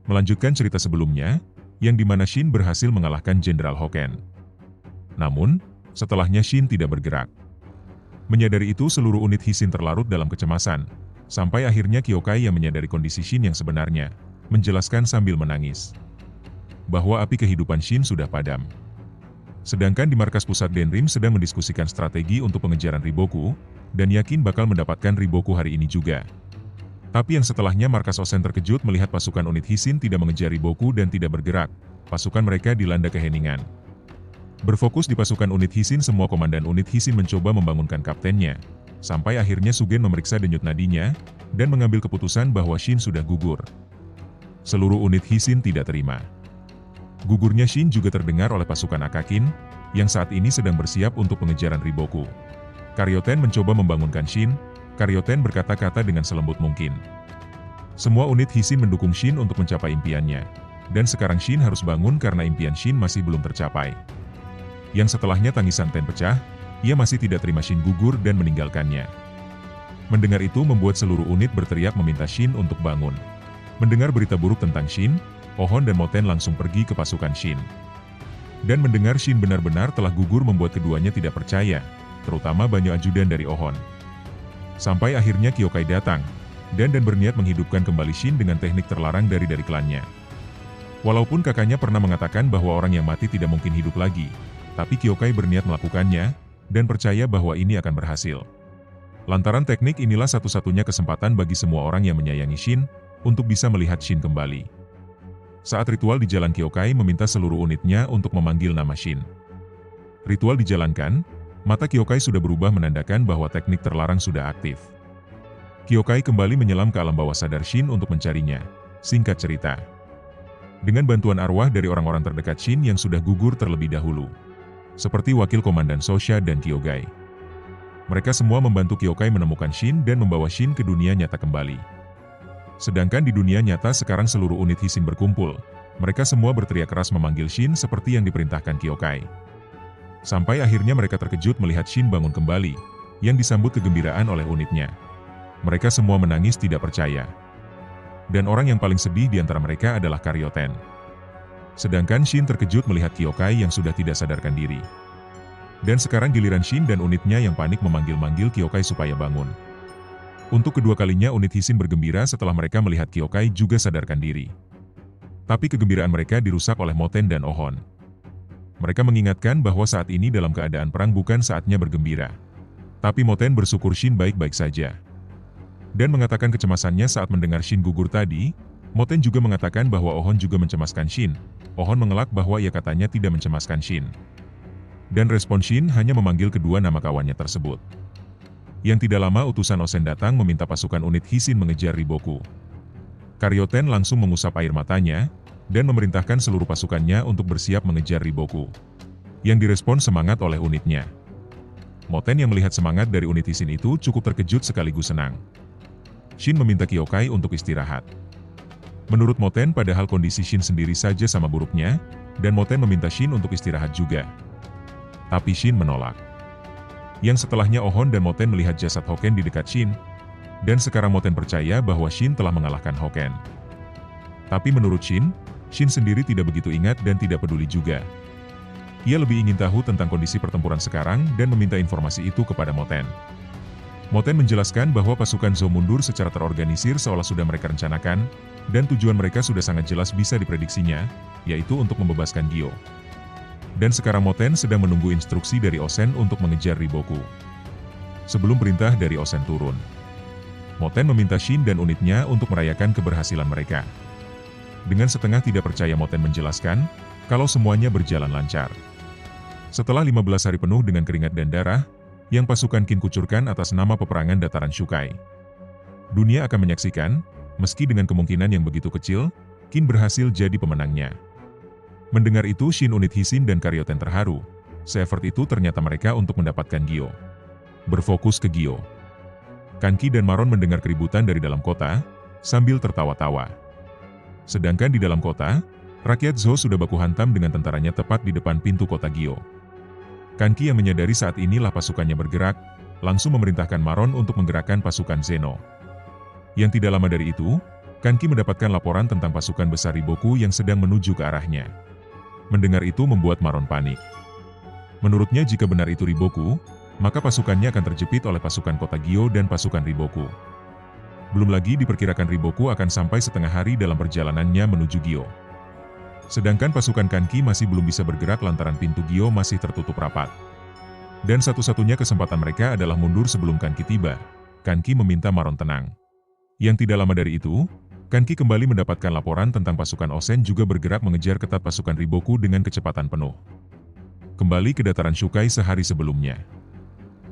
melanjutkan cerita sebelumnya, yang di mana Shin berhasil mengalahkan Jenderal Hoken. Namun, setelahnya Shin tidak bergerak. Menyadari itu seluruh unit Hisin terlarut dalam kecemasan, sampai akhirnya Kyokai yang menyadari kondisi Shin yang sebenarnya, menjelaskan sambil menangis, bahwa api kehidupan Shin sudah padam. Sedangkan di markas pusat Denrim sedang mendiskusikan strategi untuk pengejaran Riboku, dan yakin bakal mendapatkan Riboku hari ini juga. Tapi yang setelahnya markas Osen terkejut melihat pasukan unit Hisin tidak mengejar Riboku dan tidak bergerak, pasukan mereka dilanda keheningan. Berfokus di pasukan unit Hisin, semua komandan unit Hisin mencoba membangunkan kaptennya, sampai akhirnya Sugen memeriksa denyut nadinya, dan mengambil keputusan bahwa Shin sudah gugur. Seluruh unit Hisin tidak terima. Gugurnya Shin juga terdengar oleh pasukan Akakin, yang saat ini sedang bersiap untuk pengejaran Riboku. Karyoten mencoba membangunkan Shin, Karyoten berkata-kata dengan selembut mungkin. Semua unit Hisin mendukung Shin untuk mencapai impiannya, dan sekarang Shin harus bangun karena impian Shin masih belum tercapai. Yang setelahnya tangisan Ten pecah, ia masih tidak terima Shin gugur dan meninggalkannya. Mendengar itu membuat seluruh unit berteriak meminta Shin untuk bangun. Mendengar berita buruk tentang Shin, Ohon dan Moten langsung pergi ke pasukan Shin. Dan mendengar Shin benar-benar telah gugur membuat keduanya tidak percaya, terutama banyak ajudan dari Ohon. Sampai akhirnya Kyokai datang, dan berniat menghidupkan kembali Shin dengan teknik terlarang dari klannya. Walaupun kakaknya pernah mengatakan bahwa orang yang mati tidak mungkin hidup lagi, tapi Kyokai berniat melakukannya, dan percaya bahwa ini akan berhasil. Lantaran teknik inilah satu-satunya kesempatan bagi semua orang yang menyayangi Shin, untuk bisa melihat Shin kembali. Saat ritual di jalan, Kyokai meminta seluruh unitnya untuk memanggil nama Shin. Ritual dijalankan, mata Kyokai sudah berubah menandakan bahwa teknik terlarang sudah aktif. Kyokai kembali menyelam ke alam bawah sadar Shin untuk mencarinya. Singkat cerita, dengan bantuan arwah dari orang-orang terdekat Shin yang sudah gugur terlebih dahulu, seperti Wakil Komandan Sosha dan Kyogai. Mereka semua membantu Kyokai menemukan Shin dan membawa Shin ke dunia nyata kembali. Sedangkan di dunia nyata sekarang seluruh unit Hisin berkumpul. Mereka semua berteriak keras memanggil Shin seperti yang diperintahkan Kyokai. Sampai akhirnya mereka terkejut melihat Shin bangun kembali, yang disambut kegembiraan oleh unitnya. Mereka semua menangis tidak percaya. Dan orang yang paling sedih di antara mereka adalah Karyoten. Sedangkan Shin terkejut melihat Kyokai yang sudah tidak sadarkan diri. Dan sekarang giliran Shin dan unitnya yang panik memanggil-manggil Kyokai supaya bangun. Untuk kedua kalinya unit Hisin bergembira setelah mereka melihat Kyokai juga sadarkan diri. Tapi kegembiraan mereka dirusak oleh Moten dan Ohon. Mereka mengingatkan bahwa saat ini dalam keadaan perang bukan saatnya bergembira. Tapi Moten bersyukur Shin baik-baik saja. Dan mengatakan kecemasannya saat mendengar Shin gugur tadi, Moten juga mengatakan bahwa Ohon juga mencemaskan Shin. Ohon mengelak bahwa ia katanya tidak mencemaskan Shin. Dan respon Shin hanya memanggil kedua nama kawannya tersebut. Yang tidak lama utusan Osen datang meminta pasukan unit Hisin mengejar Riboku. Karyoten langsung mengusap air matanya, dan memerintahkan seluruh pasukannya untuk bersiap mengejar Riboku. Yang direspon semangat oleh unitnya. Moten yang melihat semangat dari unit Hisin itu cukup terkejut sekaligus senang. Shin meminta Kyokai untuk istirahat. Menurut Moten padahal kondisi Shin sendiri saja sama buruknya, dan Moten meminta Shin untuk istirahat juga. Tapi Shin menolak. Yang setelahnya Ohon dan Moten melihat jasad Hoken di dekat Shin, dan sekarang Moten percaya bahwa Shin telah mengalahkan Hoken. Tapi menurut Shin, Shin sendiri tidak begitu ingat dan tidak peduli juga. Ia lebih ingin tahu tentang kondisi pertempuran sekarang dan meminta informasi itu kepada Moten. Moten menjelaskan bahwa pasukan Zou mundur secara terorganisir seolah sudah mereka rencanakan, dan tujuan mereka sudah sangat jelas bisa diprediksinya, yaitu untuk membebaskan Gyo. Dan sekarang Moten sedang menunggu instruksi dari Osen untuk mengejar Riboku. Sebelum perintah dari Osen turun, Moten meminta Shin dan unitnya untuk merayakan keberhasilan mereka. Dengan setengah tidak percaya Moten menjelaskan, kalau semuanya berjalan lancar. Setelah 15 hari penuh dengan keringat dan darah, yang pasukan Qin kucurkan atas nama peperangan dataran Shukai. Dunia akan menyaksikan, meski dengan kemungkinan yang begitu kecil, Qin berhasil jadi pemenangnya. Mendengar itu Shin unit Hisin dan Karyoten terharu, se-effort itu ternyata mereka untuk mendapatkan Gyo. Berfokus ke Gyo. Kanki dan Maron mendengar keributan dari dalam kota, sambil tertawa-tawa. Sedangkan di dalam kota, rakyat Zou sudah baku hantam dengan tentaranya tepat di depan pintu kota Gyo. Kanki yang menyadari saat inilah pasukannya bergerak, langsung memerintahkan Maron untuk menggerakkan pasukan Zeno. Yang tidak lama dari itu, Kanki mendapatkan laporan tentang pasukan besar Riboku yang sedang menuju ke arahnya. Mendengar itu membuat Maron panik. Menurutnya jika benar itu Riboku, maka pasukannya akan terjepit oleh pasukan kota Gyo dan pasukan Riboku. Belum lagi diperkirakan Riboku akan sampai setengah hari dalam perjalanannya menuju Gyo. Sedangkan pasukan Kanki masih belum bisa bergerak lantaran pintu Gyo masih tertutup rapat. Dan satu-satunya kesempatan mereka adalah mundur sebelum Kanki tiba. Kanki meminta Maron tenang. Yang tidak lama dari itu, Kanki kembali mendapatkan laporan tentang pasukan Osen juga bergerak mengejar ketat pasukan Riboku dengan kecepatan penuh. Kembali ke dataran Shukai sehari sebelumnya.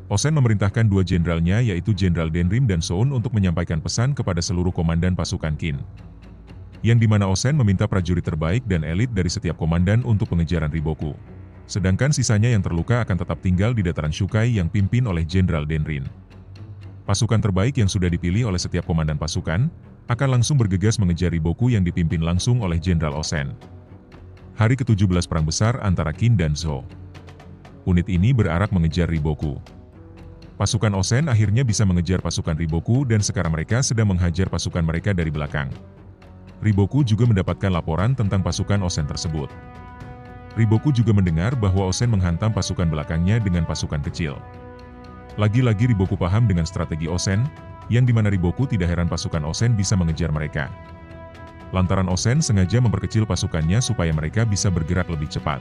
Osen memerintahkan dua jenderalnya yaitu Jenderal Denrim dan Soun untuk menyampaikan pesan kepada seluruh komandan pasukan Qin. Yang dimana Osen meminta prajurit terbaik dan elit dari setiap komandan untuk pengejaran Riboku. Sedangkan sisanya yang terluka akan tetap tinggal di dataran Shukai yang pimpin oleh Jenderal Denrin. Pasukan terbaik yang sudah dipilih oleh setiap komandan pasukan, akan langsung bergegas mengejar Riboku yang dipimpin langsung oleh Jenderal Osen. Hari ke-17 Perang Besar antara Qin dan Zhou. Unit ini berarak mengejar Riboku. Pasukan Osen akhirnya bisa mengejar pasukan Riboku dan sekarang mereka sedang menghajar pasukan mereka dari belakang. Riboku juga mendapatkan laporan tentang pasukan Osen tersebut. Riboku juga mendengar bahwa Osen menghantam pasukan belakangnya dengan pasukan kecil. Lagi-lagi Riboku paham dengan strategi Osen, yang dimana Riboku tidak heran pasukan Osen bisa mengejar mereka. Lantaran Osen sengaja memperkecil pasukannya supaya mereka bisa bergerak lebih cepat.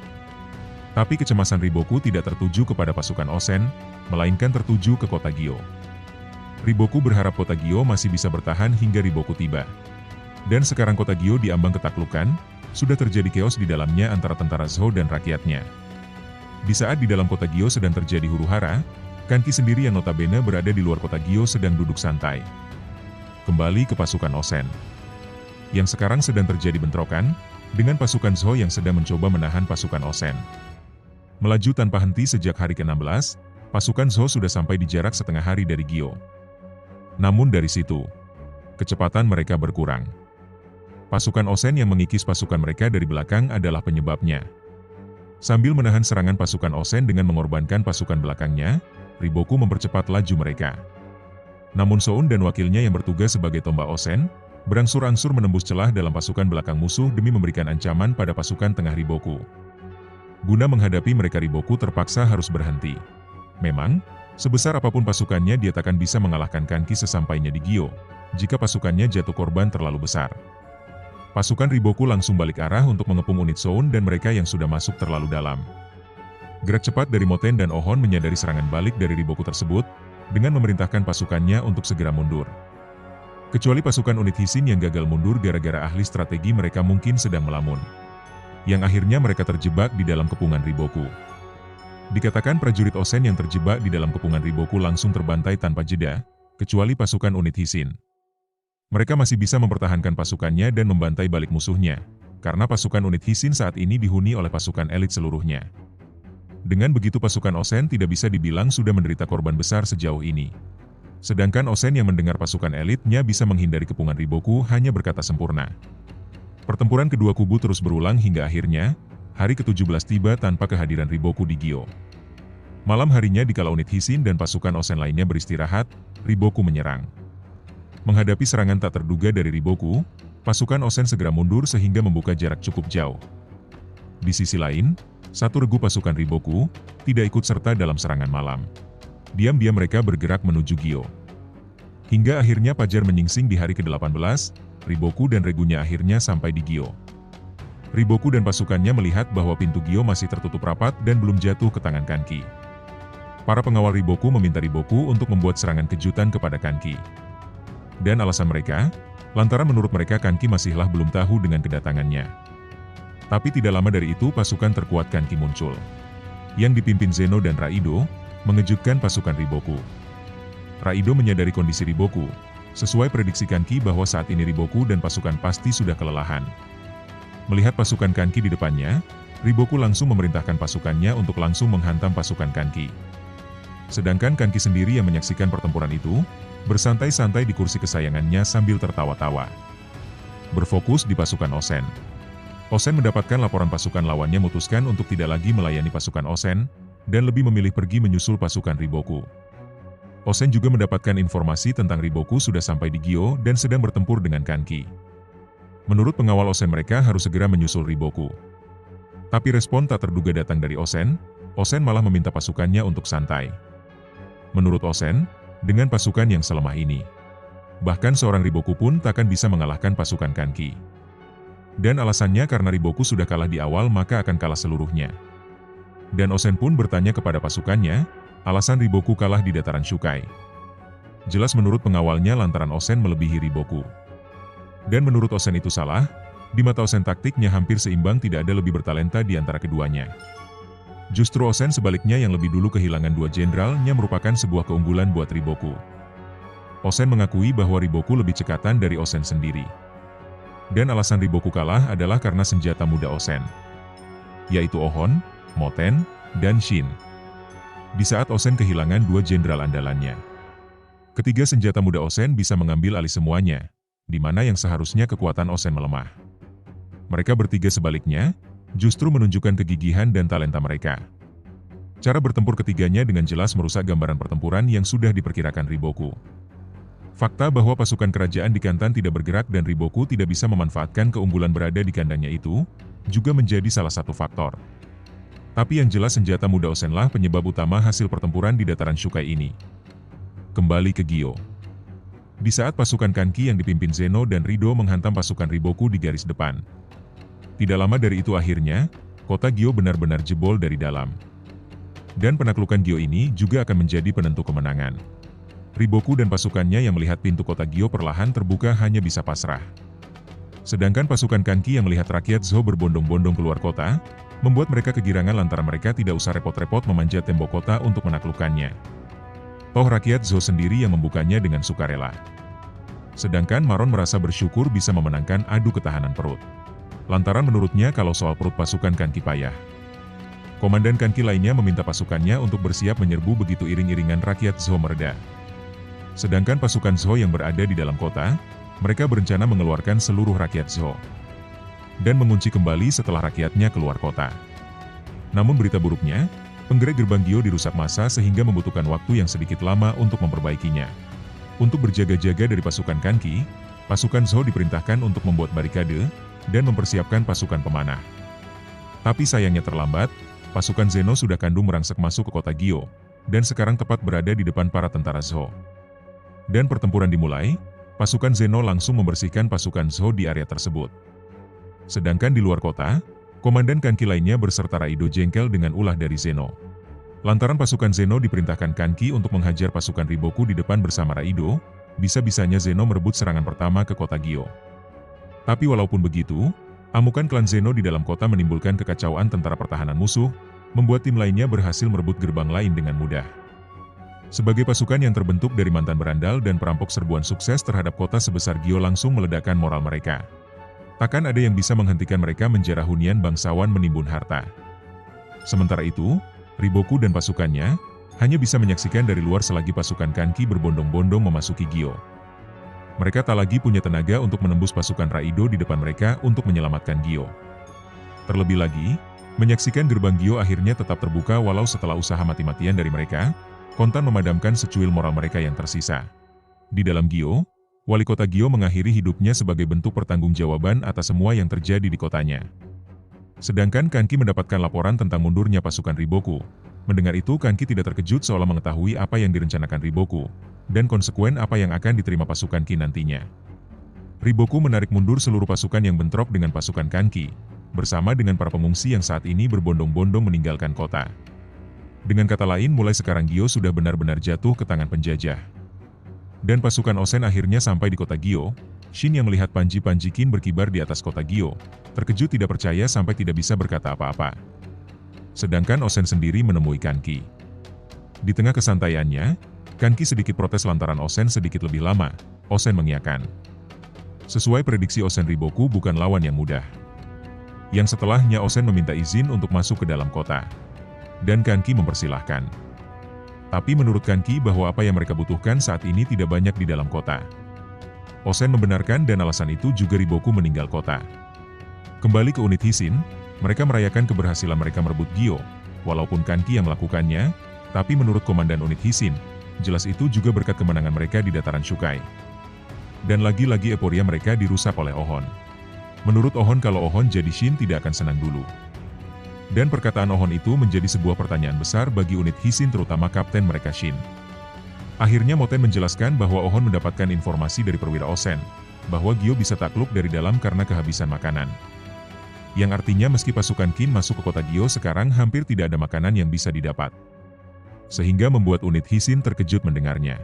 Tapi kecemasan Riboku tidak tertuju kepada pasukan Osen, melainkan tertuju ke kota Gyo. Riboku berharap kota Gyo masih bisa bertahan hingga Riboku tiba. Dan sekarang kota Gyo diambang ketaklukan, sudah terjadi chaos di dalamnya antara tentara Zhou dan rakyatnya. Di saat di dalam kota Gyo sedang terjadi huru-hara, Kanki sendiri yang notabene berada di luar kota Gyo sedang duduk santai. Kembali ke pasukan Osen. Yang sekarang sedang terjadi bentrokan, dengan pasukan Zhou yang sedang mencoba menahan pasukan Osen. Melaju tanpa henti sejak hari ke-16, pasukan Zhou sudah sampai di jarak setengah hari dari Gyo. Namun dari situ, kecepatan mereka berkurang. Pasukan Osen yang mengikis pasukan mereka dari belakang adalah penyebabnya. Sambil menahan serangan pasukan Osen dengan mengorbankan pasukan belakangnya, Riboku mempercepat laju mereka. Namun Soun dan wakilnya yang bertugas sebagai tombak Osen, berangsur-angsur menembus celah dalam pasukan belakang musuh demi memberikan ancaman pada pasukan tengah Riboku. Guna menghadapi mereka Riboku terpaksa harus berhenti. Memang, sebesar apapun pasukannya dia takkan bisa mengalahkan Kanki sesampainya di Gyo, jika pasukannya jatuh korban terlalu besar. Pasukan Riboku langsung balik arah untuk mengepung unit Soun dan mereka yang sudah masuk terlalu dalam. Gerak cepat dari Moten dan Ohon menyadari serangan balik dari Riboku tersebut, dengan memerintahkan pasukannya untuk segera mundur. Kecuali pasukan unit Hisin yang gagal mundur gara-gara ahli strategi mereka mungkin sedang melamun. Yang akhirnya mereka terjebak di dalam kepungan Riboku. Dikatakan prajurit Osen yang terjebak di dalam kepungan Riboku langsung terbantai tanpa jeda, kecuali pasukan unit Hisin. Mereka masih bisa mempertahankan pasukannya dan membantai balik musuhnya, karena pasukan unit Hisin saat ini dihuni oleh pasukan elit seluruhnya. Dengan begitu pasukan Osen tidak bisa dibilang sudah menderita korban besar sejauh ini. Sedangkan Osen yang mendengar pasukan elitnya bisa menghindari kepungan Riboku hanya berkata sempurna. Pertempuran kedua kubu terus berulang hingga akhirnya, hari ke-17 tiba tanpa kehadiran Riboku di Gyo. Malam harinya dikala unit Hisin dan pasukan Osen lainnya beristirahat, Riboku menyerang. Menghadapi serangan tak terduga dari Riboku, pasukan Osen segera mundur sehingga membuka jarak cukup jauh. Di sisi lain, satu regu pasukan Riboku tidak ikut serta dalam serangan malam. Diam-diam mereka bergerak menuju Gyo. Hingga akhirnya fajar menyingsing di hari ke-18, Riboku dan regunya akhirnya sampai di Gyo. Riboku dan pasukannya melihat bahwa pintu Gyo masih tertutup rapat dan belum jatuh ke tangan Kanki. Para pengawal Riboku meminta Riboku untuk membuat serangan kejutan kepada Kanki. Dan alasan mereka, lantaran menurut mereka Kanki masihlah belum tahu dengan kedatangannya. Tapi tidak lama dari itu pasukan terkuat Kanki muncul. Yang dipimpin Zeno dan Raido, mengejutkan pasukan Riboku. Raido menyadari kondisi Riboku, sesuai prediksi Kanki bahwa saat ini Riboku dan pasukan pasti sudah kelelahan. Melihat pasukan Kanki di depannya, Riboku langsung memerintahkan pasukannya untuk langsung menghantam pasukan Kanki. Sedangkan Kanki sendiri yang menyaksikan pertempuran itu, bersantai-santai di kursi kesayangannya sambil tertawa-tawa. Berfokus di pasukan Osen. Osen mendapatkan laporan pasukan lawannya memutuskan untuk tidak lagi melayani pasukan Osen, dan lebih memilih pergi menyusul pasukan Riboku. Osen juga mendapatkan informasi tentang Riboku sudah sampai di Gyo dan sedang bertempur dengan Kanki. Menurut pengawal Osen mereka harus segera menyusul Riboku. Tapi respon tak terduga datang dari Osen malah meminta pasukannya untuk santai. Menurut Osen, dengan pasukan yang selemah ini, bahkan seorang Riboku pun takkan bisa mengalahkan pasukan Kanki. Dan alasannya karena Riboku sudah kalah di awal maka akan kalah seluruhnya. Dan Osen pun bertanya kepada pasukannya, alasan Riboku kalah di dataran Shukai. Jelas menurut pengawalnya lantaran Osen melebihi Riboku. Dan menurut Osen itu salah, di mata Osen taktiknya hampir seimbang, tidak ada lebih bertalenta di antara keduanya. Justru Osen sebaliknya yang lebih dulu kehilangan 2 jenderalnya merupakan sebuah keunggulan buat Riboku. Osen mengakui bahwa Riboku lebih cekatan dari Osen sendiri. Dan alasan Riboku kalah adalah karena senjata muda Osen, yaitu Ohon, Moten, dan Shin. Di saat Osen kehilangan 2 jenderal andalannya, ketiga senjata muda Osen bisa mengambil alih semuanya, di mana yang seharusnya kekuatan Osen melemah. Mereka bertiga sebaliknya, justru menunjukkan kegigihan dan talenta mereka. Cara bertempur ketiganya dengan jelas merusak gambaran pertempuran yang sudah diperkirakan Riboku. Fakta bahwa pasukan kerajaan di Kantan tidak bergerak dan Riboku tidak bisa memanfaatkan keunggulan berada di kandangnya itu, juga menjadi salah satu faktor. Tapi yang jelas senjata muda Osenlah penyebab utama hasil pertempuran di dataran Shukai ini. Kembali ke Gyo. Di saat pasukan Kanki yang dipimpin Zeno dan Rido menghantam pasukan Riboku di garis depan. Tidak lama dari itu akhirnya, kota Gyo benar-benar jebol dari dalam. Dan penaklukan Gyo ini juga akan menjadi penentu kemenangan. Riboku dan pasukannya yang melihat pintu kota Gyo perlahan terbuka hanya bisa pasrah. Sedangkan pasukan Kanki yang melihat rakyat Zhou berbondong-bondong keluar kota, membuat mereka kegirangan lantaran mereka tidak usah repot-repot memanjat tembok kota untuk menaklukkannya. Toh rakyat Zhou sendiri yang membukanya dengan sukarela. Sedangkan Maron merasa bersyukur bisa memenangkan adu ketahanan perut. Lantaran menurutnya kalau soal perut pasukan Kanki payah. Komandan Kanki lainnya meminta pasukannya untuk bersiap menyerbu begitu iring-iringan rakyat Zhou mereda. Sedangkan pasukan Zhou yang berada di dalam kota, mereka berencana mengeluarkan seluruh rakyat Zhou dan mengunci kembali setelah rakyatnya keluar kota. Namun berita buruknya, penggerak gerbang Gyo dirusak massa sehingga membutuhkan waktu yang sedikit lama untuk memperbaikinya. Untuk berjaga-jaga dari pasukan Kanki, pasukan Zhou diperintahkan untuk membuat barikade dan mempersiapkan pasukan pemanah. Tapi sayangnya terlambat, pasukan Zeno sudah kandung merangsek masuk ke kota Gyo, dan sekarang tepat berada di depan para tentara Zhou. Dan pertempuran dimulai, pasukan Zeno langsung membersihkan pasukan Zhou di area tersebut. Sedangkan di luar kota, komandan Kanki lainnya berserta Raido jengkel dengan ulah dari Zeno. Lantaran pasukan Zeno diperintahkan Kanki untuk menghajar pasukan Riboku di depan bersama Raido, bisa-bisanya Zeno merebut serangan pertama ke kota Gyo. Tapi walaupun begitu, amukan klan Zeno di dalam kota menimbulkan kekacauan tentara pertahanan musuh, membuat tim lainnya berhasil merebut gerbang lain dengan mudah. Sebagai pasukan yang terbentuk dari mantan berandal dan perampok serbuan sukses terhadap kota sebesar Gyo langsung meledakkan moral mereka. Takkan ada yang bisa menghentikan mereka menjarah hunian bangsawan menimbun harta. Sementara itu, Riboku dan pasukannya hanya bisa menyaksikan dari luar selagi pasukan Kanki berbondong-bondong memasuki Gyo. Mereka tak lagi punya tenaga untuk menembus pasukan Raido di depan mereka untuk menyelamatkan Gyo. Terlebih lagi, menyaksikan gerbang Gyo akhirnya tetap terbuka walau setelah usaha mati-matian dari mereka, kontan memadamkan secuil moral mereka yang tersisa. Di dalam Gyo, wali kota Gyo mengakhiri hidupnya sebagai bentuk pertanggungjawaban atas semua yang terjadi di kotanya. Sedangkan Kanki mendapatkan laporan tentang mundurnya pasukan Riboku. Mendengar itu Kanki tidak terkejut seolah mengetahui apa yang direncanakan Riboku, dan konsekuen apa yang akan diterima pasukan Ki nantinya. Riboku menarik mundur seluruh pasukan yang bentrok dengan pasukan Kanki, bersama dengan para pengungsi yang saat ini berbondong-bondong meninggalkan kota. Dengan kata lain, mulai sekarang Gyo sudah benar-benar jatuh ke tangan penjajah. Dan pasukan Osen akhirnya sampai di kota Gyo. Shin yang melihat panji-panji Qin berkibar di atas kota Gyo, terkejut tidak percaya sampai tidak bisa berkata apa-apa. Sedangkan Osen sendiri menemui Kanki. Di tengah kesantaiannya, Kanki sedikit protes lantaran Osen sedikit lebih lama. Osen mengiyakan. Sesuai prediksi Osen, Riboku bukan lawan yang mudah. Yang setelahnya Osen meminta izin untuk masuk ke dalam kota. Dan Kanki mempersilahkan. Tapi menurut Kanki bahwa apa yang mereka butuhkan saat ini tidak banyak di dalam kota. Osen membenarkan dan alasan itu juga Riboku meninggal kota. Kembali ke unit Hisin, mereka merayakan keberhasilan mereka merebut Gyo. Walaupun Kanki yang melakukannya, tapi menurut komandan unit Hisin, jelas itu juga berkat kemenangan mereka di dataran Shukai. Dan lagi-lagi euforia mereka dirusak oleh Ohon. Menurut Ohon kalau Ohon jadi Shin tidak akan senang dulu. Dan perkataan Ohon itu menjadi sebuah pertanyaan besar bagi unit Hisin terutama kapten mereka Shin. Akhirnya Moten menjelaskan bahwa Ohon mendapatkan informasi dari perwira Osen, bahwa Gyo bisa takluk dari dalam karena kehabisan makanan. Yang artinya meski pasukan Qin masuk ke kota Gyo sekarang hampir tidak ada makanan yang bisa didapat. Sehingga membuat unit Hisin terkejut mendengarnya.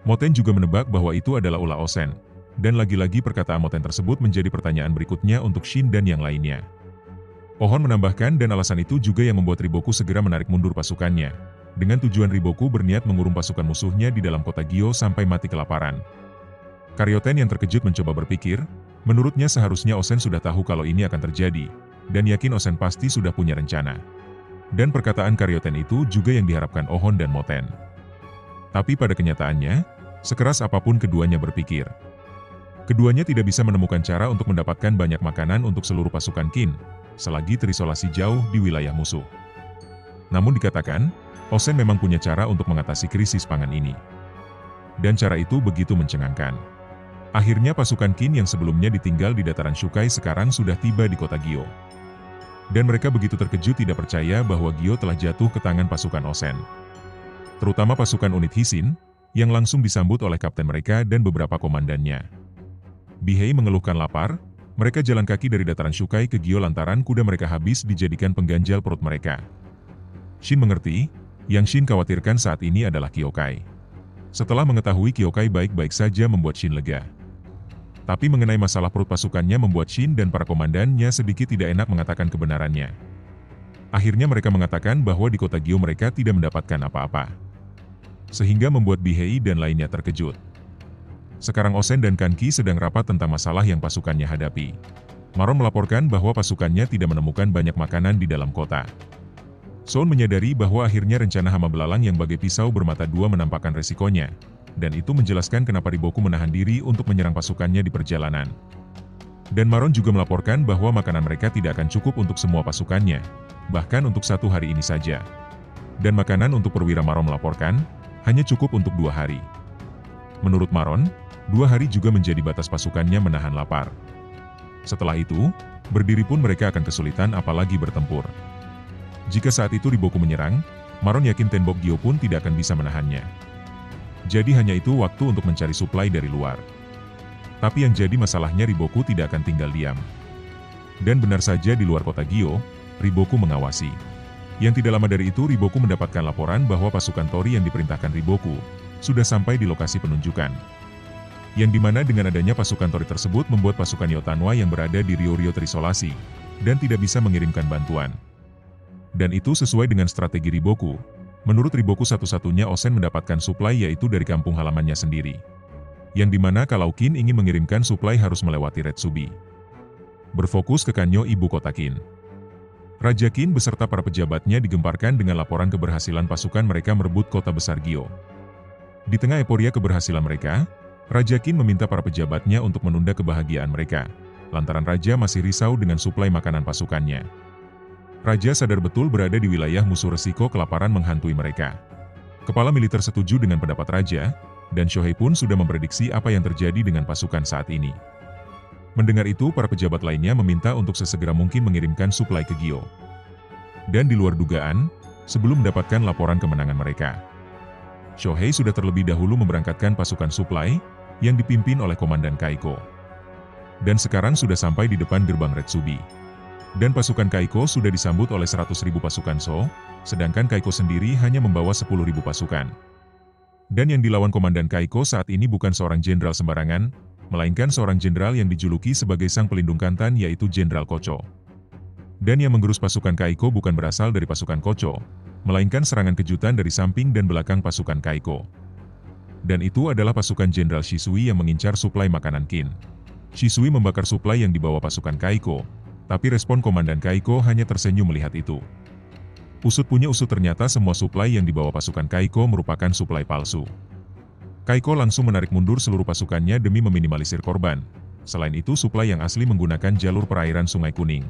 Moten juga menebak bahwa itu adalah ulah Osen, dan lagi-lagi perkataan Moten tersebut menjadi pertanyaan berikutnya untuk Shin dan yang lainnya. Ohon menambahkan dan alasan itu juga yang membuat Riboku segera menarik mundur pasukannya, dengan tujuan Riboku berniat mengurung pasukan musuhnya di dalam kota Gyo sampai mati kelaparan. Karyoten yang terkejut mencoba berpikir, menurutnya seharusnya Osen sudah tahu kalau ini akan terjadi, dan yakin Osen pasti sudah punya rencana. Dan perkataan Karyoten itu juga yang diharapkan Ohon dan Moten. Tapi pada kenyataannya, sekeras apapun keduanya berpikir, keduanya tidak bisa menemukan cara untuk mendapatkan banyak makanan untuk seluruh pasukan Qin, selagi terisolasi jauh di wilayah musuh. Namun dikatakan, Osen memang punya cara untuk mengatasi krisis pangan ini. Dan cara itu begitu mencengangkan. Akhirnya pasukan Qin yang sebelumnya ditinggal di dataran Shukai sekarang sudah tiba di kota Gyo. Dan mereka begitu terkejut tidak percaya bahwa Gyo telah jatuh ke tangan pasukan Osen. Terutama pasukan unit Hisin, yang langsung disambut oleh kapten mereka dan beberapa komandannya. Bihei mengeluhkan lapar, mereka jalan kaki dari dataran Shukai ke Gyo lantaran kuda mereka habis dijadikan pengganjal perut mereka. Shin mengerti, yang Shin khawatirkan saat ini adalah Kyokai. Setelah mengetahui Kyokai baik-baik saja membuat Shin lega. Tapi mengenai masalah perut pasukannya membuat Shin dan para komandannya sedikit tidak enak mengatakan kebenarannya. Akhirnya mereka mengatakan bahwa di kota Gyo mereka tidak mendapatkan apa-apa. Sehingga membuat Bihei dan lainnya terkejut. Sekarang Osen dan Kanki sedang rapat tentang masalah yang pasukannya hadapi. Maron melaporkan bahwa pasukannya tidak menemukan banyak makanan di dalam kota. Son menyadari bahwa akhirnya rencana hama belalang yang bagai pisau bermata dua menampakkan resikonya, dan itu menjelaskan kenapa Riboku menahan diri untuk menyerang pasukannya di perjalanan. Dan Maron juga melaporkan bahwa makanan mereka tidak akan cukup untuk semua pasukannya, bahkan untuk 1 hari ini saja. Dan makanan untuk perwira Maron melaporkan, hanya cukup untuk 2 hari. Menurut Maron, 2 hari juga menjadi batas pasukannya menahan lapar. Setelah itu, berdiri pun mereka akan kesulitan apalagi bertempur. Jika saat itu Riboku menyerang, Maron yakin Tenbok Gyo pun tidak akan bisa menahannya. Jadi hanya itu waktu untuk mencari suplai dari luar. Tapi yang jadi masalahnya Riboku tidak akan tinggal diam. Dan benar saja di luar kota Gyo, Riboku mengawasi. Yang tidak lama dari itu Riboku mendapatkan laporan bahwa pasukan Tori yang diperintahkan Riboku sudah sampai di lokasi penunjukan. Yang dimana dengan adanya pasukan Tori tersebut membuat pasukan Yotanwa yang berada di Ryo-Ryo terisolasi, dan tidak bisa mengirimkan bantuan. Dan itu sesuai dengan strategi Riboku. Menurut Riboku satu-satunya Osen mendapatkan suplai yaitu dari kampung halamannya sendiri. Yang dimana kalau Qin ingin mengirimkan suplai harus melewati Retsubi. Berfokus ke Kanyo ibu kota Qin. Raja Qin beserta para pejabatnya digemparkan dengan laporan keberhasilan pasukan mereka merebut kota besar Gyo. Di tengah euforia keberhasilan mereka, Raja Qin meminta para pejabatnya untuk menunda kebahagiaan mereka, lantaran Raja masih risau dengan suplai makanan pasukannya. Raja sadar betul berada di wilayah musuh resiko kelaparan menghantui mereka. Kepala militer setuju dengan pendapat Raja, dan Shohei pun sudah memprediksi apa yang terjadi dengan pasukan saat ini. Mendengar itu, para pejabat lainnya meminta untuk sesegera mungkin mengirimkan suplai ke Gyo. Dan di luar dugaan, sebelum mendapatkan laporan kemenangan mereka, Shohei sudah terlebih dahulu memberangkatkan pasukan suplai, yang dipimpin oleh Komandan Kaiko. Dan sekarang sudah sampai di depan gerbang Retsubi. Dan pasukan Kaiko sudah disambut oleh 100.000 pasukan So, sedangkan Kaiko sendiri hanya membawa 10.000 pasukan. Dan yang dilawan Komandan Kaiko saat ini bukan seorang jenderal sembarangan, melainkan seorang jenderal yang dijuluki sebagai sang pelindung Kantan yaitu Jenderal Kocho. Dan yang menggerus pasukan Kaiko bukan berasal dari pasukan Kocho, melainkan serangan kejutan dari samping dan belakang pasukan Kaiko. Dan itu adalah pasukan Jenderal Shisui yang mengincar suplai makanan Qin. Shisui membakar suplai yang dibawa pasukan Kaiko, tapi respon Komandan Kaiko hanya tersenyum melihat itu. Usut punya usut ternyata semua suplai yang dibawa pasukan Kaiko merupakan suplai palsu. Kaiko langsung menarik mundur seluruh pasukannya demi meminimalisir korban. Selain itu suplai yang asli menggunakan jalur perairan Sungai Kuning.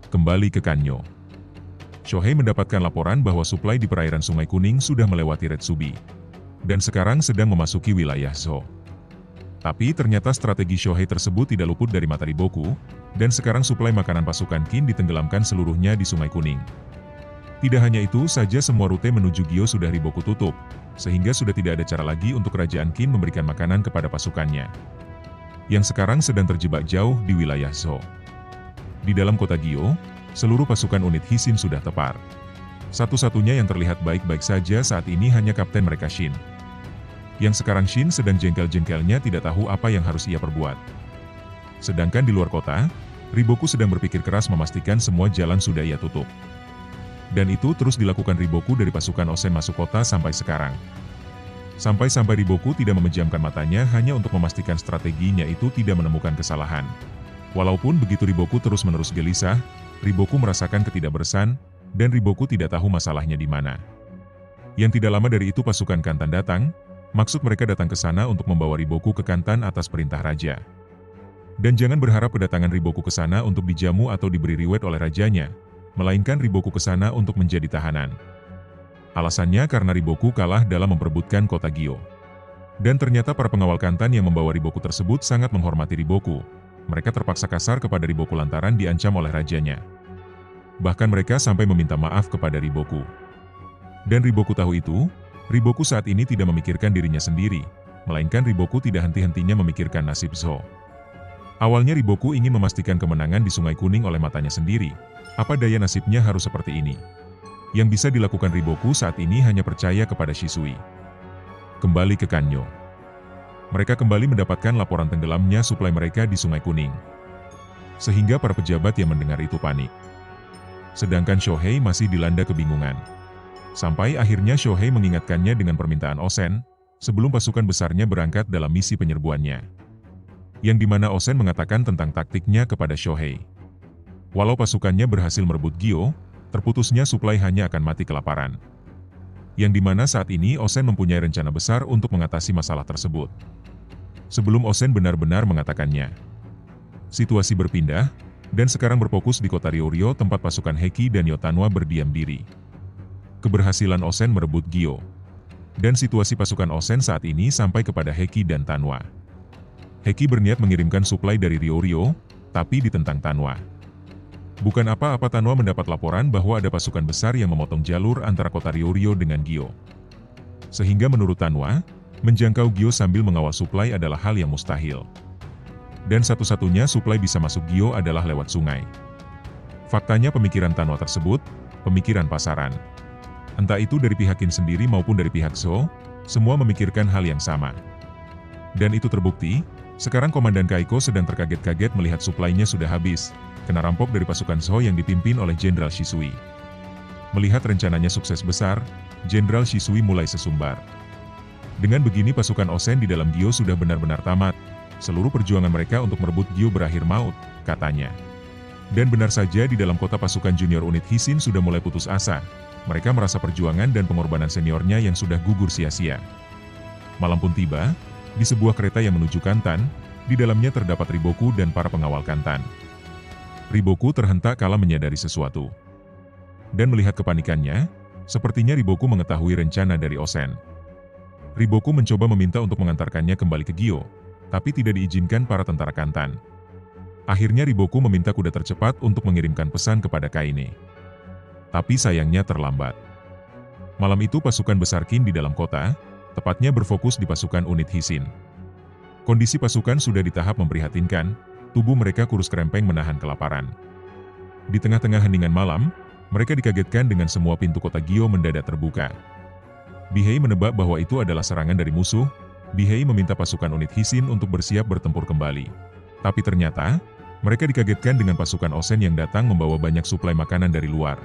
Kembali ke Kanyo. Shohei mendapatkan laporan bahwa suplai di perairan Sungai Kuning sudah melewati Retsubi. dan sekarang sedang memasuki wilayah Zhou. Tapi ternyata strategi Shohei tersebut tidak luput dari mata Riboku, dan sekarang suplai makanan pasukan Qin ditenggelamkan seluruhnya di Sungai Kuning. Tidak hanya itu saja, semua rute menuju Gyo sudah Riboku tutup, sehingga sudah tidak ada cara lagi untuk kerajaan Qin memberikan makanan kepada pasukannya, yang sekarang sedang terjebak jauh di wilayah Zhou. Di dalam kota Gyo, seluruh pasukan unit Hisin sudah tepar. Satu-satunya yang terlihat baik-baik saja saat ini hanya kapten mereka Shin. Yang sekarang Shin sedang jengkel-jengkelnya tidak tahu apa yang harus ia perbuat. Sedangkan di luar kota, Riboku sedang berpikir keras memastikan semua jalan sudah ia tutup. Dan itu terus dilakukan Riboku dari pasukan Osen masuk kota sampai sekarang. Sampai-sampai Riboku tidak memejamkan matanya hanya untuk memastikan strateginya itu tidak menemukan kesalahan. Walaupun begitu Riboku terus-menerus gelisah, Riboku merasakan ketidakbersan, dan Riboku tidak tahu masalahnya di mana. Yang tidak lama dari itu pasukan Kantan datang, maksud mereka datang ke sana untuk membawa Riboku ke Kantan atas perintah raja. Dan jangan berharap kedatangan Riboku ke sana untuk dijamu atau diberi riwayat oleh rajanya, melainkan Riboku ke sana untuk menjadi tahanan. Alasannya karena Riboku kalah dalam memperebutkan kota Gyo. Dan ternyata para pengawal Kantan yang membawa Riboku tersebut sangat menghormati Riboku. Mereka terpaksa kasar kepada Riboku lantaran diancam oleh rajanya. Bahkan mereka sampai meminta maaf kepada Riboku. Dan Riboku tahu itu, Riboku saat ini tidak memikirkan dirinya sendiri, melainkan Riboku tidak henti-hentinya memikirkan nasib Zhou. Awalnya Riboku ingin memastikan kemenangan di Sungai Kuning oleh matanya sendiri. Apa daya nasibnya harus seperti ini? Yang bisa dilakukan Riboku saat ini hanya percaya kepada Shisui. Kembali ke Kanyo. Mereka kembali mendapatkan laporan tenggelamnya suplai mereka di Sungai Kuning. Sehingga para pejabat yang mendengar itu panik. Sedangkan Shohei masih dilanda kebingungan. Sampai akhirnya Shohei mengingatkannya dengan permintaan Osen, sebelum pasukan besarnya berangkat dalam misi penyerbuannya. Yang dimana Osen mengatakan tentang taktiknya kepada Shohei. Walau pasukannya berhasil merebut Gyo, terputusnya suplai hanya akan mati kelaparan. Yang dimana saat ini Osen mempunyai rencana besar untuk mengatasi masalah tersebut. Sebelum Osen benar-benar mengatakannya. Situasi berpindah, dan sekarang berfokus di kota Ryoryo tempat pasukan Heki dan Yotanwa berdiam diri. Keberhasilan Osen merebut Gyo. Dan situasi pasukan Osen saat ini sampai kepada Heki dan Tanwa. Heki berniat mengirimkan suplai dari Ryoryo, tapi ditentang Tanwa. Bukan apa-apa Tanwa mendapat laporan bahwa ada pasukan besar yang memotong jalur antara kota Ryoryo dengan Gyo. Sehingga menurut Tanwa, menjangkau Gyo sambil mengawal suplai adalah hal yang mustahil. Dan satu-satunya suplai bisa masuk Gyo adalah lewat sungai. Faktanya pemikiran Tanwa tersebut, pemikiran pasaran. Entah itu dari pihak Qin sendiri maupun dari pihak Zhou, semua memikirkan hal yang sama. Dan itu terbukti, sekarang Komandan Kaiko sedang terkaget-kaget melihat suplainya sudah habis, kena rampok dari pasukan Zhou yang dipimpin oleh Jenderal Shisui. Melihat rencananya sukses besar, Jenderal Shisui mulai sesumbar. Dengan begini pasukan Osen di dalam Gyo sudah benar-benar tamat. Seluruh perjuangan mereka untuk merebut Gyo berakhir maut, katanya. Dan benar saja di dalam kota pasukan junior unit Hisin sudah mulai putus asa. Mereka merasa perjuangan dan pengorbanan seniornya yang sudah gugur sia-sia. Malam pun tiba, di sebuah kereta yang menuju Kantan, di dalamnya terdapat Riboku dan para pengawal Kantan. Riboku terhentak kala menyadari sesuatu. Dan melihat kepanikannya, sepertinya Riboku mengetahui rencana dari Osen. Riboku mencoba meminta untuk mengantarkannya kembali ke Gyo, tapi tidak diizinkan para tentara Kantan. Akhirnya Riboku meminta kuda tercepat untuk mengirimkan pesan kepada Kaine. Tapi sayangnya terlambat. Malam itu pasukan besar Qin di dalam kota, tepatnya berfokus di pasukan unit Hisin. Kondisi pasukan sudah di tahap memprihatinkan, tubuh mereka kurus kerempeng menahan kelaparan. Di tengah-tengah heningan malam, mereka dikagetkan dengan semua pintu kota Gyo mendadak terbuka. Bihei menebak bahwa itu adalah serangan dari musuh. Bihei meminta pasukan unit Hisin untuk bersiap bertempur kembali. Tapi ternyata, mereka dikagetkan dengan pasukan Osen yang datang membawa banyak suplai makanan dari luar.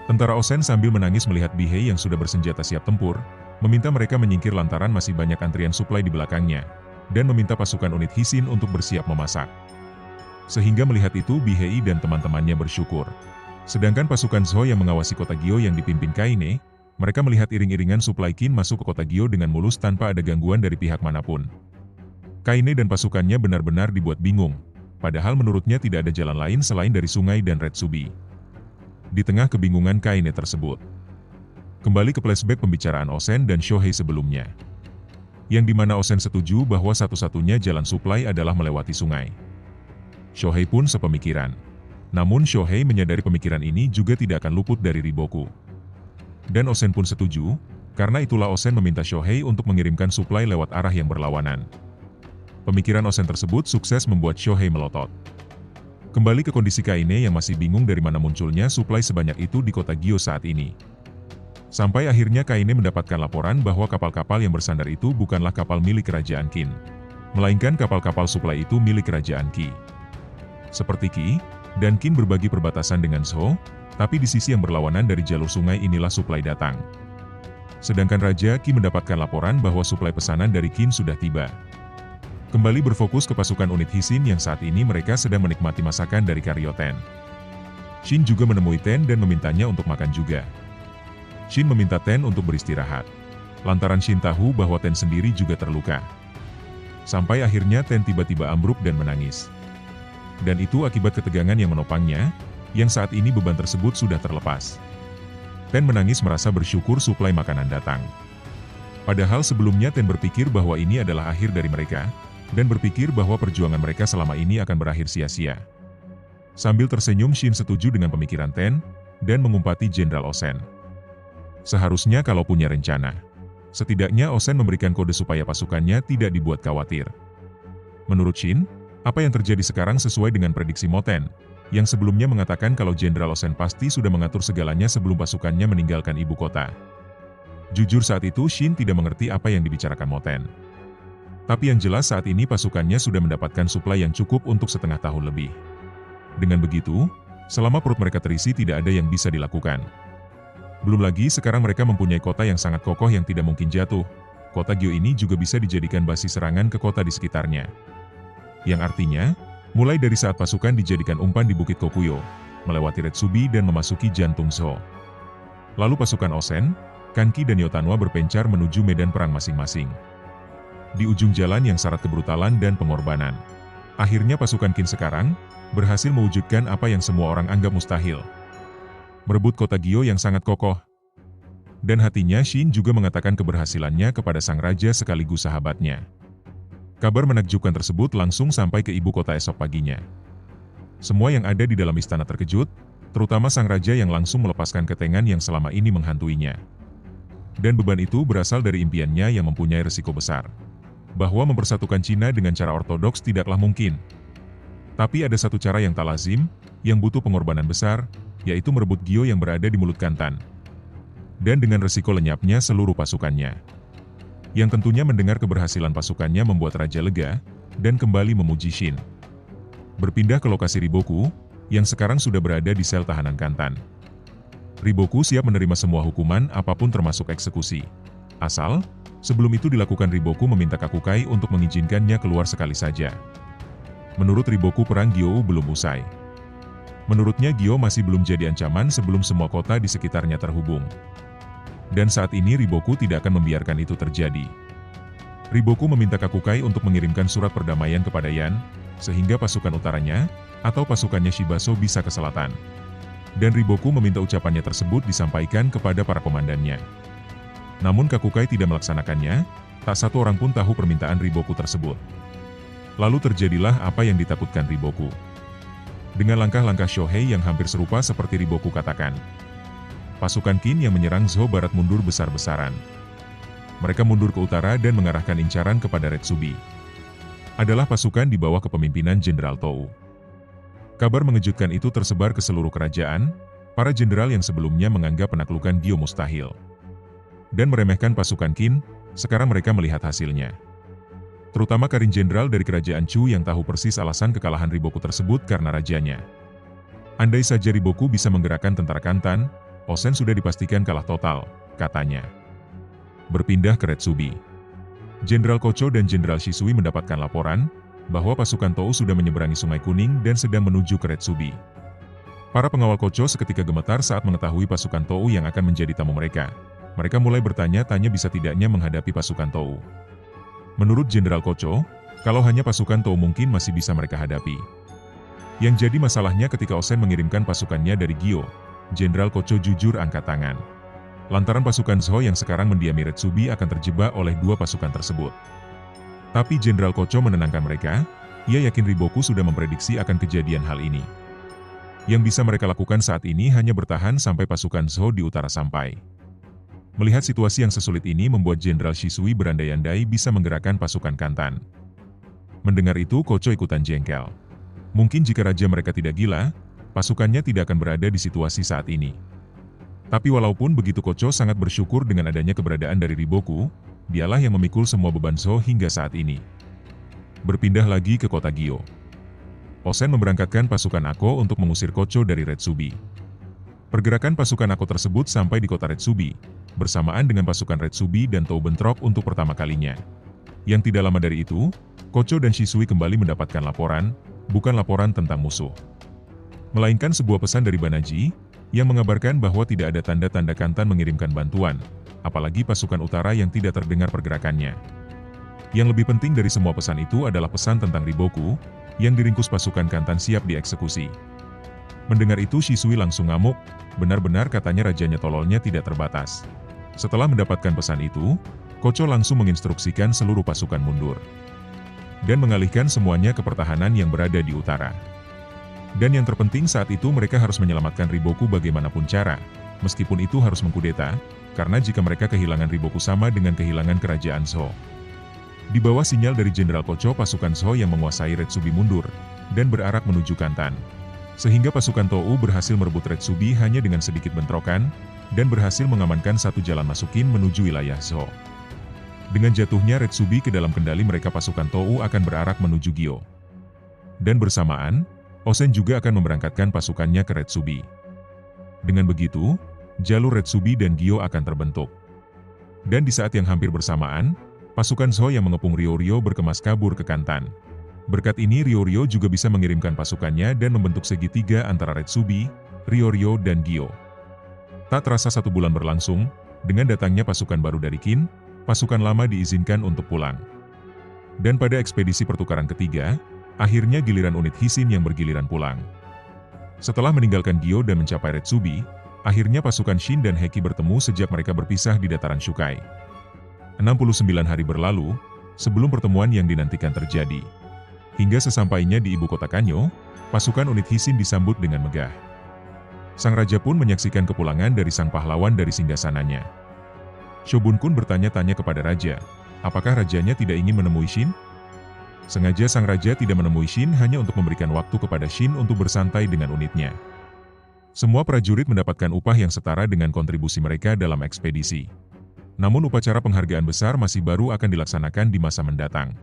Tentara Osen sambil menangis melihat Bihei yang sudah bersenjata siap tempur, meminta mereka menyingkir lantaran masih banyak antrian suplai di belakangnya, dan meminta pasukan unit Hisin untuk bersiap memasak. Sehingga melihat itu Bihei dan teman-temannya bersyukur. Sedangkan pasukan Zhou yang mengawasi kota Gyo yang dipimpin Kaine, mereka melihat iring-iringan suplai Qin masuk ke kota Gyo dengan mulus tanpa ada gangguan dari pihak manapun. Kaine dan pasukannya benar-benar dibuat bingung, padahal menurutnya tidak ada jalan lain selain dari sungai dan Retsubi. Di tengah kebingungan Kaine tersebut, Kembali ke flashback pembicaraan Osen dan Shohei sebelumnya. Yang dimana Osen setuju bahwa satu-satunya jalan suplai adalah melewati sungai. Shohei pun sepemikiran. Namun Shohei menyadari pemikiran ini juga tidak akan luput dari Riboku. Dan Osen pun setuju, karena itulah Osen meminta Shohei untuk mengirimkan suplai lewat arah yang berlawanan. Pemikiran Osen tersebut sukses membuat Shohei melotot. Kembali ke kondisi Kaine yang masih bingung dari mana munculnya suplai sebanyak itu di kota Gyo saat ini. Sampai akhirnya Kaine mendapatkan laporan bahwa kapal-kapal yang bersandar itu bukanlah kapal milik Kerajaan Qin, melainkan kapal-kapal suplai itu milik Kerajaan Qi. Seperti Qi dan Qin berbagi perbatasan dengan Zhou, tapi di sisi yang berlawanan dari jalur sungai inilah suplai datang. Sedangkan Raja Qi mendapatkan laporan bahwa suplai pesanan dari Qin sudah tiba. Kembali berfokus ke pasukan unit Hisin yang saat ini mereka sedang menikmati masakan dari Karyo Ten. Shin juga menemui Ten dan memintanya untuk makan juga. Shin meminta Ten untuk beristirahat. Lantaran Shin tahu bahwa Ten sendiri juga terluka. Sampai akhirnya Ten tiba-tiba ambruk dan menangis. Dan itu akibat ketegangan yang menopangnya, yang saat ini beban tersebut sudah terlepas. Ten menangis merasa bersyukur suplai makanan datang. Padahal sebelumnya Ten berpikir bahwa ini adalah akhir dari mereka, dan berpikir bahwa perjuangan mereka selama ini akan berakhir sia-sia. Sambil tersenyum Shin setuju dengan pemikiran Ten, dan mengumpati Jenderal Osen. Seharusnya kalau punya rencana, setidaknya Osen memberikan kode supaya pasukannya tidak dibuat khawatir. Menurut Shin, apa yang terjadi sekarang sesuai dengan prediksi Moten, yang sebelumnya mengatakan kalau Jenderal Osen pasti sudah mengatur segalanya sebelum pasukannya meninggalkan ibu kota. Jujur saat itu Shin tidak mengerti apa yang dibicarakan Moten. Tapi yang jelas saat ini pasukannya sudah mendapatkan suplai yang cukup untuk setengah tahun lebih. Dengan begitu, selama perut mereka terisi tidak ada yang bisa dilakukan. Belum lagi sekarang mereka mempunyai kota yang sangat kokoh yang tidak mungkin jatuh. Kota Gyo ini juga bisa dijadikan basis serangan ke kota di sekitarnya. Yang artinya, mulai dari saat pasukan dijadikan umpan di Bukit Kokuyo, melewati Retsubi dan memasuki jantung Zhou. Lalu pasukan Osen, Kanki dan Yotanwa berpencar menuju medan perang masing-masing. Di ujung jalan yang syarat kebrutalan dan pengorbanan. Akhirnya pasukan Qin sekarang, berhasil mewujudkan apa yang semua orang anggap mustahil. Merebut kota Gyo yang sangat kokoh. Dan hatinya Shin juga mengatakan keberhasilannya kepada sang raja sekaligus sahabatnya. Kabar menakjubkan tersebut langsung sampai ke ibu kota esok paginya. Semua yang ada di dalam istana terkejut, terutama sang raja yang langsung melepaskan ketengan yang selama ini menghantuinya. Dan beban itu berasal dari impiannya yang mempunyai resiko besar. Bahwa mempersatukan Cina dengan cara ortodoks tidaklah mungkin. Tapi ada satu cara yang tak lazim, yang butuh pengorbanan besar, yaitu merebut Gyo yang berada di mulut Kantan. Dan dengan resiko lenyapnya seluruh pasukannya. Yang tentunya mendengar keberhasilan pasukannya membuat Raja lega, dan kembali memuji Shin. Berpindah ke lokasi Riboku, yang sekarang sudah berada di sel tahanan Kantan. Riboku siap menerima semua hukuman apapun termasuk eksekusi. Asal, sebelum itu dilakukan Riboku meminta Kakukai untuk mengizinkannya keluar sekali saja. Menurut Riboku perang Gyo belum usai. Menurutnya Gyo masih belum jadi ancaman sebelum semua kota di sekitarnya terhubung. Dan saat ini Riboku tidak akan membiarkan itu terjadi. Riboku meminta Kakukai untuk mengirimkan surat perdamaian kepada Yan, sehingga pasukan utaranya, atau pasukannya Shibaso bisa ke selatan. Dan Riboku meminta ucapannya tersebut disampaikan kepada para komandannya. Namun Kakukai tidak melaksanakannya, tak satu orang pun tahu permintaan Riboku tersebut. Lalu terjadilah apa yang ditakutkan Riboku. Dengan langkah-langkah Shohei yang hampir serupa seperti Riboku katakan. Pasukan Qin yang menyerang Zhou Barat mundur besar-besaran. Mereka mundur ke utara dan mengarahkan incaran kepada Retsubi. Adalah pasukan di bawah kepemimpinan Jenderal Tou. Kabar mengejutkan itu tersebar ke seluruh kerajaan, para jenderal yang sebelumnya menganggap penaklukan Gyo mustahil. Dan meremehkan pasukan Qin, sekarang mereka melihat hasilnya. Terutama Karin Jenderal dari Kerajaan Chu yang tahu persis alasan kekalahan Riboku tersebut karena rajanya. Andai saja Riboku bisa menggerakkan tentara Kantan, Osen sudah dipastikan kalah total, katanya. Berpindah ke Retsubi. Jenderal Kocho dan Jenderal Shisui mendapatkan laporan bahwa pasukan Tou sudah menyeberangi Sungai Kuning dan sedang menuju ke Retsubi. Para pengawal Kocho seketika gemetar saat mengetahui pasukan Tou yang akan menjadi tamu mereka. Mereka mulai bertanya-tanya bisa tidaknya menghadapi pasukan Tou. Menurut Jenderal Kocho, kalau hanya pasukan Tou mungkin masih bisa mereka hadapi. Yang jadi masalahnya ketika Osen mengirimkan pasukannya dari Gyo, Jenderal Kocho jujur angkat tangan. lantaran pasukan Zhou yang sekarang mendiami Retsubi akan terjebak oleh dua pasukan tersebut. Tapi Jenderal Kocho menenangkan mereka, ia yakin Riboku sudah memprediksi akan kejadian hal ini. Yang bisa mereka lakukan saat ini hanya bertahan sampai pasukan Zhou di utara sampai. Melihat situasi yang sesulit ini membuat Jenderal Shisui berandai-andai bisa menggerakkan pasukan Kantan. Mendengar itu Kocho ikutan jengkel. Mungkin jika raja mereka tidak gila, pasukannya tidak akan berada di situasi saat ini. Tapi walaupun begitu Kocho sangat bersyukur dengan adanya keberadaan dari Riboku, dialah yang memikul semua beban Zhou hingga saat ini. Berpindah lagi ke kota Gyo. Osen memberangkatkan pasukan Ako untuk mengusir Kocho dari Retsubi. Pergerakan pasukan Ako tersebut sampai di kota Retsubi, bersamaan dengan pasukan Retsubi dan Tou bentrok untuk pertama kalinya. Yang tidak lama dari itu, Kocho dan Shisui kembali mendapatkan laporan, bukan laporan tentang musuh, melainkan sebuah pesan dari Banaji, yang mengabarkan bahwa tidak ada tanda-tanda Kantan mengirimkan bantuan, apalagi pasukan utara yang tidak terdengar pergerakannya. Yang lebih penting dari semua pesan itu adalah pesan tentang Riboku, yang diringkus pasukan Kantan siap dieksekusi. Mendengar itu Shisui langsung ngamuk, benar-benar katanya rajanya tololnya tidak terbatas. Setelah mendapatkan pesan itu, Kocho langsung menginstruksikan seluruh pasukan mundur dan mengalihkan semuanya ke pertahanan yang berada di utara. Dan yang terpenting saat itu mereka harus menyelamatkan Riboku bagaimanapun cara, meskipun itu harus mengkudeta, karena jika mereka kehilangan Riboku sama dengan kehilangan kerajaan Zhou. Di bawah sinyal dari Jenderal Kocho, pasukan Zhou yang menguasai Retsubi mundur, dan berarak menuju Kantan. Sehingga pasukan Tou berhasil merebut Retsubi hanya dengan sedikit bentrokan, dan berhasil mengamankan satu jalan masukin menuju wilayah Zhou. Dengan jatuhnya Retsubi ke dalam kendali mereka, pasukan Tou akan berarak menuju Gyo. Dan bersamaan, Osen juga akan memberangkatkan pasukannya ke Retsubi. Dengan begitu, jalur Retsubi dan Gyo akan terbentuk. Dan di saat yang hampir bersamaan, pasukan Zhou yang mengepung Ryoryo berkemas kabur ke Kantan. Berkat ini Ryoryo juga bisa mengirimkan pasukannya dan membentuk segitiga antara Retsubi, Ryoryo, dan Gyo. Tak terasa 1 bulan berlangsung, dengan datangnya pasukan baru dari Qin, pasukan lama diizinkan untuk pulang. Dan pada ekspedisi pertukaran ketiga, akhirnya giliran unit Hisin yang bergiliran pulang. Setelah meninggalkan Gyo dan mencapai Retsubi, akhirnya pasukan Shin dan Heki bertemu sejak mereka berpisah di dataran Shukai. 69 hari berlalu, sebelum pertemuan yang dinantikan terjadi. Hingga sesampainya di ibu kota Kanyo, pasukan unit Hisin disambut dengan megah. Sang raja pun menyaksikan kepulangan dari sang pahlawan dari singgasananya. Shogun Kun bertanya-tanya kepada raja, apakah rajanya tidak ingin menemui Shin? Sengaja sang raja tidak menemui Shin hanya untuk memberikan waktu kepada Shin untuk bersantai dengan unitnya. Semua prajurit mendapatkan upah yang setara dengan kontribusi mereka dalam ekspedisi. Namun upacara penghargaan besar masih baru akan dilaksanakan di masa mendatang.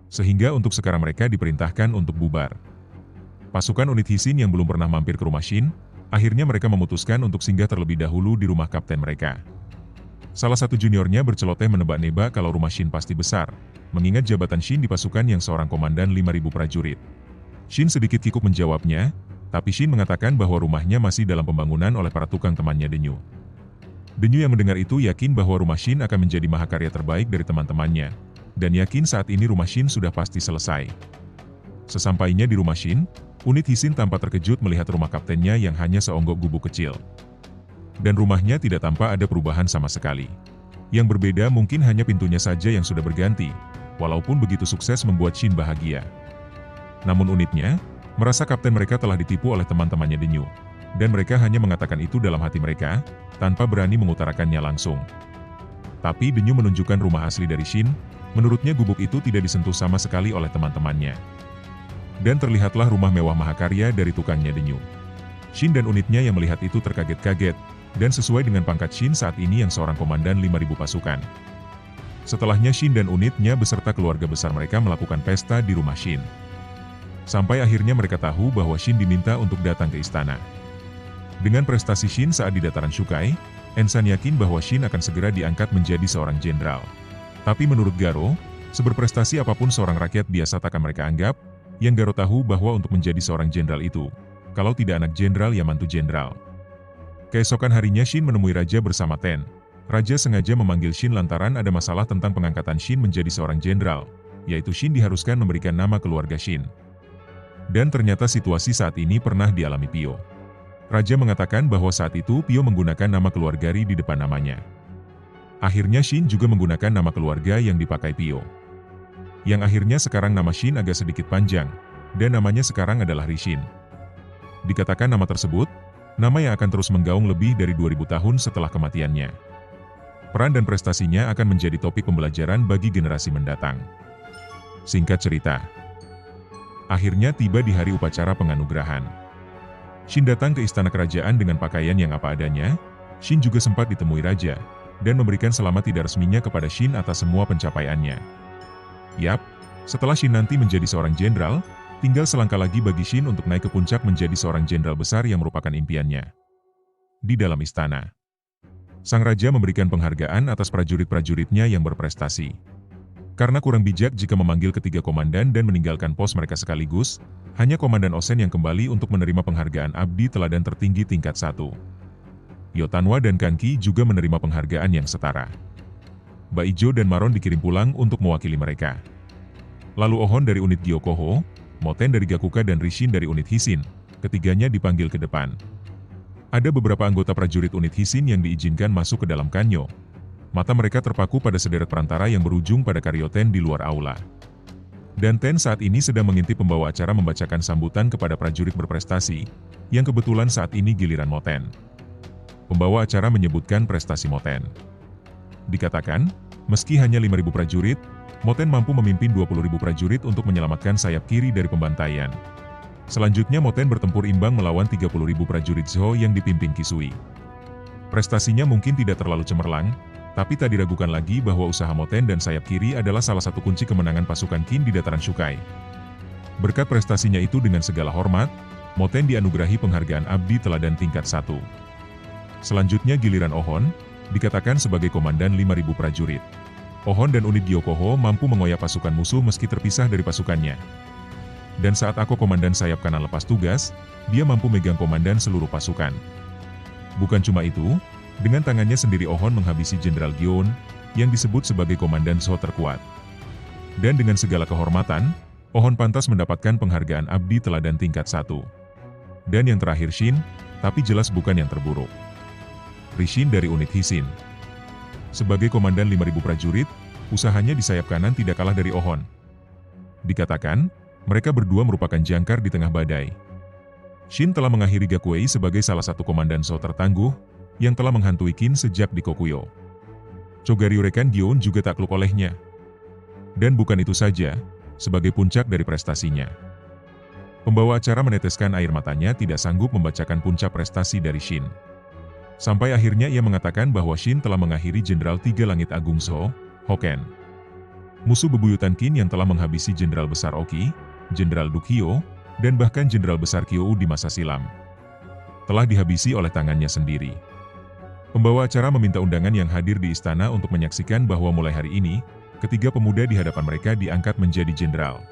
Sehingga untuk sekarang mereka diperintahkan untuk bubar. Pasukan unit Hisin yang belum pernah mampir ke rumah Shin, akhirnya mereka memutuskan untuk singgah terlebih dahulu di rumah kapten mereka. Salah satu juniornya berceloteh menebak-nebak kalau rumah Shin pasti besar, mengingat jabatan Shin di pasukan yang seorang komandan 5.000 prajurit. Shin sedikit kikuk menjawabnya, tapi Shin mengatakan bahwa rumahnya masih dalam pembangunan oleh para tukang temannya Denyu. Denyu yang mendengar itu yakin bahwa rumah Shin akan menjadi mahakarya terbaik dari teman-temannya, dan yakin saat ini rumah Shin sudah pasti selesai. Sesampainya di rumah Shin, unit Hisin tampak terkejut melihat rumah kaptennya yang hanya seonggok gubuk kecil. Dan rumahnya tidak tampak ada perubahan sama sekali. Yang berbeda mungkin hanya pintunya saja yang sudah berganti, walaupun begitu sukses membuat Shin bahagia. Namun unitnya, merasa kapten mereka telah ditipu oleh teman-temannya Denyu, dan mereka hanya mengatakan itu dalam hati mereka, tanpa berani mengutarakannya langsung. Tapi Denyu menunjukkan rumah asli dari Shin, menurutnya gubuk itu tidak disentuh sama sekali oleh teman-temannya. Dan terlihatlah rumah mewah mahakarya dari tukangnya Denyu. Shin dan unitnya yang melihat itu terkaget-kaget, dan sesuai dengan pangkat Shin saat ini yang seorang komandan 5.000 pasukan. Setelahnya Shin dan unitnya beserta keluarga besar mereka melakukan pesta di rumah Shin. Sampai akhirnya mereka tahu bahwa Shin diminta untuk datang ke istana. Dengan prestasi Shin saat di dataran Shukai, Ensan yakin bahwa Shin akan segera diangkat menjadi seorang jenderal. Tapi menurut Garo, seberprestasi apapun seorang rakyat biasa takkan mereka anggap, yang Garo tahu bahwa untuk menjadi seorang jenderal itu, kalau tidak anak jenderal ya mantu jenderal. Keesokan harinya Shin menemui Raja bersama Ten. Raja sengaja memanggil Shin lantaran ada masalah tentang pengangkatan Shin menjadi seorang jenderal, yaitu Shin diharuskan memberikan nama keluarga Shin. Dan ternyata situasi saat ini pernah dialami Pio. Raja mengatakan bahwa saat itu Pio menggunakan nama keluarga Ri di depan namanya. Akhirnya Shin juga menggunakan nama keluarga yang dipakai Pio. Yang akhirnya sekarang nama Shin agak sedikit panjang, dan namanya sekarang adalah Ri Shin. Dikatakan nama tersebut, nama yang akan terus menggaung lebih dari 2000 tahun setelah kematiannya. Peran dan prestasinya akan menjadi topik pembelajaran bagi generasi mendatang. Singkat cerita, akhirnya tiba di hari upacara penganugerahan. Shin datang ke istana kerajaan dengan pakaian yang apa adanya. Shin juga sempat ditemui raja, dan memberikan selamat tidak resminya kepada Shin atas semua pencapaiannya. Yap, setelah Shin nanti menjadi seorang jenderal, tinggal selangkah lagi bagi Shin untuk naik ke puncak menjadi seorang jenderal besar yang merupakan impiannya. Di dalam istana, sang raja memberikan penghargaan atas prajurit-prajuritnya yang berprestasi. Karena kurang bijak jika memanggil ketiga komandan dan meninggalkan pos mereka sekaligus, hanya Komandan Osen yang kembali untuk menerima penghargaan Abdi Teladan tertinggi tingkat 1. Yotanwa dan Kanki juga menerima penghargaan yang setara. Baijo dan Maron dikirim pulang untuk mewakili mereka. Lalu Ohon dari unit Gyokoho, Moten dari Gakuka dan Rishin dari unit Hisin, ketiganya dipanggil ke depan. Ada beberapa anggota prajurit unit Hisin yang diizinkan masuk ke dalam kanyo. Mata mereka terpaku pada sederet perantara yang berujung pada Karyoten di luar aula. Dan Ten saat ini sedang mengintip pembawa acara membacakan sambutan kepada prajurit berprestasi, yang kebetulan saat ini giliran Moten. Pembawa acara menyebutkan prestasi Moten. Dikatakan, meski hanya 5.000 prajurit, Moten mampu memimpin 20.000 prajurit untuk menyelamatkan sayap kiri dari pembantaian. Selanjutnya Moten bertempur imbang melawan 30.000 prajurit Zhou yang dipimpin Kisui. Prestasinya mungkin tidak terlalu cemerlang, tapi tak diragukan lagi bahwa usaha Moten dan sayap kiri adalah salah satu kunci kemenangan pasukan Qin di dataran Shukai. Berkat prestasinya itu dengan segala hormat, Moten dianugerahi penghargaan Abdi Teladan tingkat 1. Selanjutnya giliran Ohon, dikatakan sebagai komandan 5.000 prajurit. Ohon dan unit Gyokoho mampu mengoyak pasukan musuh meski terpisah dari pasukannya. Dan saat aku komandan sayap kanan lepas tugas, dia mampu megang komandan seluruh pasukan. Bukan cuma itu, dengan tangannya sendiri Ohon menghabisi Jenderal Gyeon, yang disebut sebagai komandan Zhou terkuat. Dan dengan segala kehormatan, Ohon pantas mendapatkan penghargaan Abdi Teladan tingkat 1. Dan yang terakhir Shin, tapi jelas bukan yang terburuk. Rishin dari unit Hisin. Sebagai komandan 5.000 prajurit, usahanya di sayap kanan tidak kalah dari Ohon. Dikatakan, mereka berdua merupakan jangkar di tengah badai. Shin telah mengakhiri Gakuei sebagai salah satu komandan Zhou tertangguh, yang telah menghantui Qin sejak di Kokuyo. Chogaryurekan Gyeon juga takluk olehnya. Dan bukan itu saja, sebagai puncak dari prestasinya. Pembawa acara meneteskan air matanya tidak sanggup membacakan puncak prestasi dari Shin. Sampai akhirnya ia mengatakan bahwa Shin telah mengakhiri Jenderal Tiga Langit Agung Zhou, Hoken. Musuh bebuyutan Qin yang telah menghabisi Jenderal Besar Oki, Jenderal Dukyo, dan bahkan Jenderal Besar Kyou di masa silam. Telah dihabisi oleh tangannya sendiri. Pembawa acara meminta undangan yang hadir di istana untuk menyaksikan bahwa mulai hari ini, ketiga pemuda di hadapan mereka diangkat menjadi jenderal.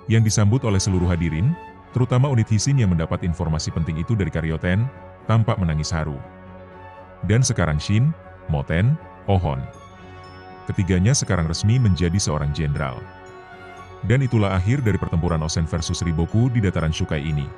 Yang disambut oleh seluruh hadirin, terutama unit Hisin yang mendapat informasi penting itu dari Karyoten, tampak menangis haru. Dan sekarang Shin, Moten, Ohon. Ketiganya sekarang resmi menjadi seorang jenderal. Dan itulah akhir dari pertempuran Osen versus Riboku di dataran Shukai ini.